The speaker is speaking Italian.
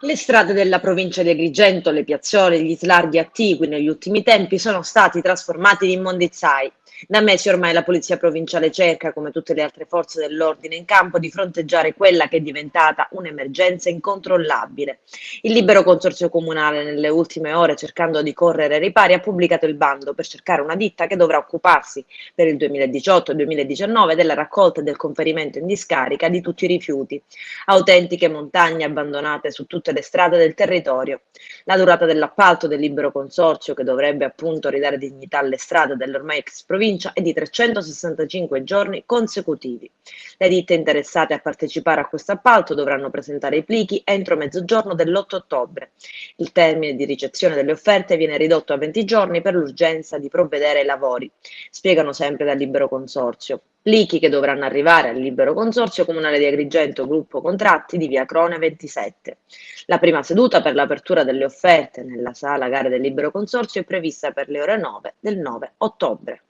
Le strade della provincia di Agrigento, le piazzole e gli slarghi attigui negli ultimi tempi sono stati trasformati in immondizzai. Da mesi ormai la Polizia Provinciale cerca, come tutte le altre forze dell'ordine in campo, di fronteggiare quella che è diventata un'emergenza incontrollabile. Il Libero Consorzio Comunale nelle ultime ore, cercando di correre ai ripari, ha pubblicato il bando per cercare una ditta che dovrà occuparsi per il 2018-2019 della raccolta e del conferimento in discarica di tutti i rifiuti, autentiche montagne abbandonate su tutte le strade del territorio. La durata dell'appalto del libero consorzio, che dovrebbe appunto ridare dignità alle strade dell'ormai ex provincia, è di 365 giorni consecutivi. Le ditte interessate a partecipare a questo appalto dovranno presentare i plichi entro mezzogiorno dell'8 ottobre. Il termine di ricezione delle offerte viene ridotto a 20 giorni per l'urgenza di provvedere ai lavori, spiegano sempre dal libero consorzio. Plichi che dovranno arrivare al libero consorzio comunale di Agrigento, gruppo contratti di via Crone 27. La prima seduta per l'apertura delle offerte nella sala gare del libero consorzio è prevista per le ore 9 del 9 ottobre.